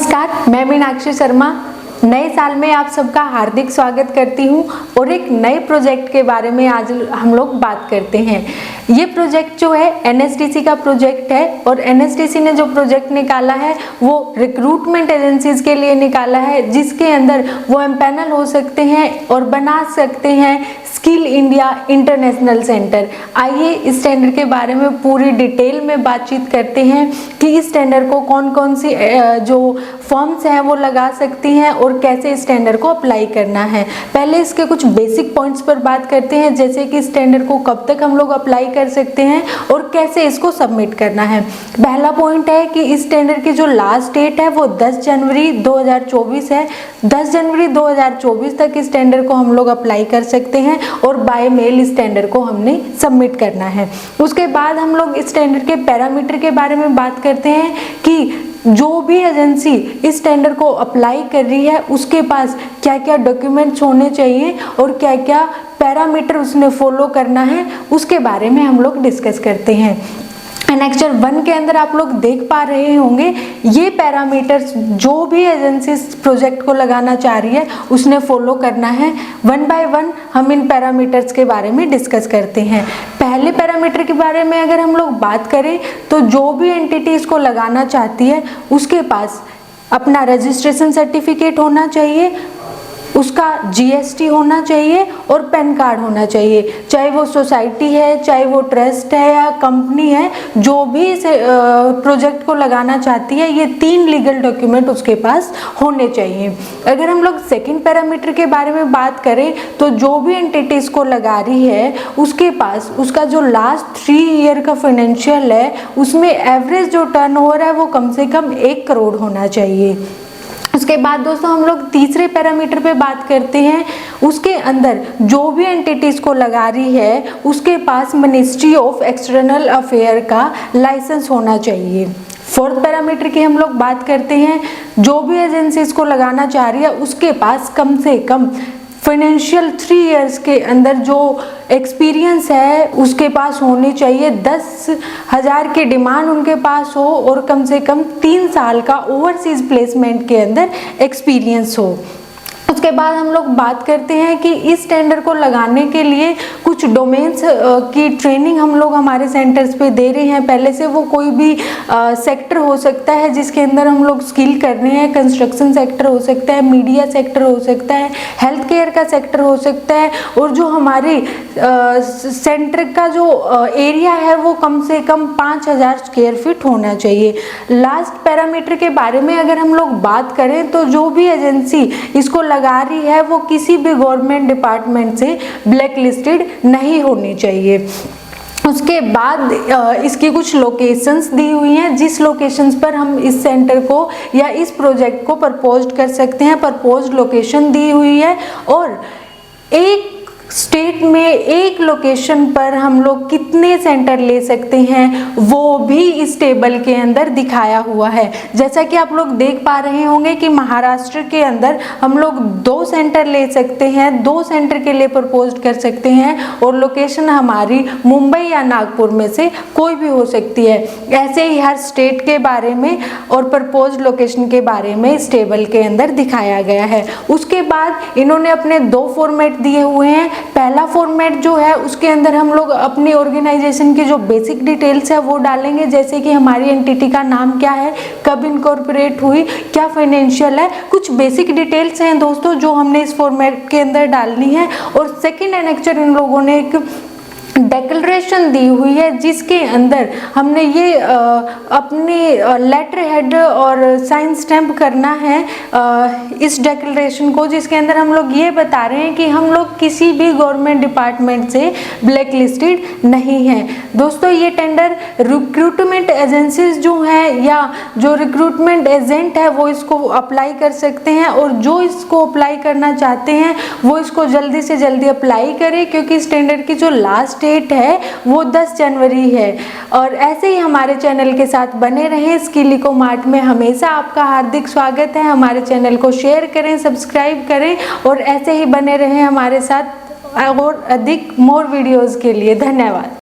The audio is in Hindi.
नमस्कार, मैं मीनाक्षी शर्मा नए साल में आप सबका हार्दिक स्वागत करती हूं और एक नए प्रोजेक्ट के बारे में आज हम लोग बात करते हैं। ये प्रोजेक्ट जो है एनएसडीसी का प्रोजेक्ट है और एनएसडीसी ने जो प्रोजेक्ट निकाला है वो रिक्रूटमेंट एजेंसीज के लिए निकाला है, जिसके अंदर वो एम्पैनल हो सकते हैं और बना सकते हैं स्किल इंडिया इंटरनेशनल सेंटर। आइए इस टेंडर के बारे में पूरी डिटेल में बातचीत करते हैं कि इस टेंडर को कौन कौन सी जो फॉर्म्स हैं वो लगा सकती हैं और कैसे इस टेंडर को अप्लाई करना है। पहले इसके कुछ बेसिक पॉइंट्स पर बात करते हैं, जैसे कि इस टेंडर को कब तक हम लोग अप्लाई कर सकते हैं और कैसे इसको सबमिट करना है। पहला पॉइंट है कि इस टेंडर की जो लास्ट डेट है वो 10 जनवरी 2024 है। 10 जनवरी 2024 तक इस टेंडर को हम लोग अप्लाई कर सकते हैं और बाय मेल इस टेंडर को हमने सबमिट करना है। उसके बाद हम लोग इस टेंडर के पैरामीटर के बारे में बात करते हैं कि जो भी एजेंसी इस टेंडर को अप्लाई कर रही है उसके पास क्या क्या डॉक्यूमेंट्स होने चाहिए और क्या क्या पैरामीटर उसने फॉलो करना है, उसके बारे में हम लोग डिस्कस करते हैं। एनेक्चर 1 के अंदर आप लोग देख पा रहे होंगे ये पैरामीटर्स जो भी एजेंसी इस प्रोजेक्ट को लगाना चाह रही है उसने फॉलो करना है। 1 बाय 1 हम इन पैरामीटर्स के बारे में डिस्कस करते हैं। पहले पैरामीटर के बारे में अगर हम लोग बात करें तो जो भी एंटिटी इसको लगाना चाहती है उसके पास अपना रजिस्ट्रेशन सर्टिफिकेट होना चाहिए, उसका जीएसटी होना चाहिए और पैन कार्ड होना चाहिए। चाहे वो सोसाइटी है, चाहे वो ट्रस्ट है या कंपनी है, जो भी इस प्रोजेक्ट को लगाना चाहती है ये 3 लीगल डॉक्यूमेंट उसके पास होने चाहिए। अगर हम लोग सेकंड पैरामीटर के बारे में बात करें तो जो भी एंटिटी इसको लगा रही है उसके पास उसका जो लास्ट 3 ईयर का फाइनेंशियल है उसमें एवरेज जो टर्नओवर है वो कम से कम 1 करोड़ होना चाहिए। उसके बाद दोस्तों हम लोग तीसरे पैरामीटर पे बात करते हैं। उसके अंदर जो भी एंटिटीज को लगा रही है उसके पास मिनिस्ट्री ऑफ एक्सटर्नल अफेयर का लाइसेंस होना चाहिए। फोर्थ पैरामीटर की हम लोग बात करते हैं, जो भी एजेंसी इसको लगाना चाह रही है उसके पास कम से कम फाइनेंशियल 3 इयर्स के अंदर जो एक्सपीरियंस है उसके पास होनी चाहिए। 10,000 की डिमांड उनके पास हो और कम से कम 3 साल का ओवरसीज प्लेसमेंट के अंदर एक्सपीरियंस हो। उसके बाद हम लोग बात करते हैं कि इस टेंडर को लगाने के लिए कुछ डोमेन्स की ट्रेनिंग हम लोग हमारे सेंटर्स पे दे रहे हैं। पहले से वो कोई भी सेक्टर हो सकता है जिसके अंदर हम लोग स्किल कर रहे हैं। कंस्ट्रक्शन सेक्टर हो सकता है, मीडिया सेक्टर हो सकता है, हेल्थ केयर का सेक्टर हो सकता है और जो हमारे सेंटर का जो एरिया है वो कम से कम 5,000 स्क्वायर फीट होना चाहिए। लास्ट पैरामीटर के बारे में अगर हम लोग बात करें तो जो भी एजेंसी इसको लगा रही है वो किसी भी गवर्नमेंट डिपार्टमेंट से ब्लैक लिस्टेड नहीं होनी चाहिए। उसके बाद इसकी कुछ लोकेशंस दी हुई हैं जिस लोकेशंस पर हम इस सेंटर को या इस प्रोजेक्ट को प्रपोज कर सकते हैं। प्रपोज लोकेशन दी हुई है और एक स्टेट में एक लोकेशन पर हम लोग कितने सेंटर ले सकते हैं वो भी इस टेबल के अंदर दिखाया हुआ है। जैसा कि आप लोग देख पा रहे होंगे कि महाराष्ट्र के अंदर हम लोग 2 सेंटर ले सकते हैं, 2 सेंटर के लिए प्रपोज कर सकते हैं और लोकेशन हमारी मुंबई या नागपुर में से कोई भी हो सकती है। ऐसे ही हर स्टेट के बारे में और प्रपोज लोकेशन के बारे में इस टेबल के अंदर दिखाया गया है। उसके बाद इन्होंने अपने 2 फॉर्मेट दिए हुए हैं। पहला फॉर्मेट जो है उसके अंदर हम लोग अपनी ऑर्गेनाइजेशन की जो बेसिक डिटेल्स है वो डालेंगे, जैसे कि हमारी एंटिटी का नाम क्या है, कब इनकॉर्पोरेट हुई, क्या फाइनेंशियल है, कुछ बेसिक डिटेल्स हैं दोस्तों जो हमने इस फॉर्मेट के अंदर डालनी है। और सेकंड एनेक्चर इन लोगों ने एक डेक्लेरेशन दी हुई है जिसके अंदर हमने ये अपनी लेटर हेड और साइन स्टैम्प करना है इस डेक्लेरेशन को, जिसके अंदर हम लोग ये बता रहे हैं कि हम लोग किसी भी गवर्नमेंट डिपार्टमेंट से ब्लैक लिस्टेड नहीं है। दोस्तों ये टेंडर रिक्रूटमेंट एजेंसीज जो हैं या जो रिक्रूटमेंट एजेंट है वो इसको अप्लाई कर सकते हैं और जो इसको अप्लाई करना चाहते हैं वो इसको जल्दी से जल्दी अप्लाई करें, क्योंकि इस टेंडर की जो लास्ट डेट है वो 10 जनवरी है। और ऐसे ही हमारे चैनल के साथ बने रहें। स्किल इको मार्ट में हमेशा आपका हार्दिक स्वागत है। हमारे चैनल को शेयर करें, सब्सक्राइब करें और ऐसे ही बने रहें हमारे साथ और अधिक मोर वीडियोस के लिए। धन्यवाद।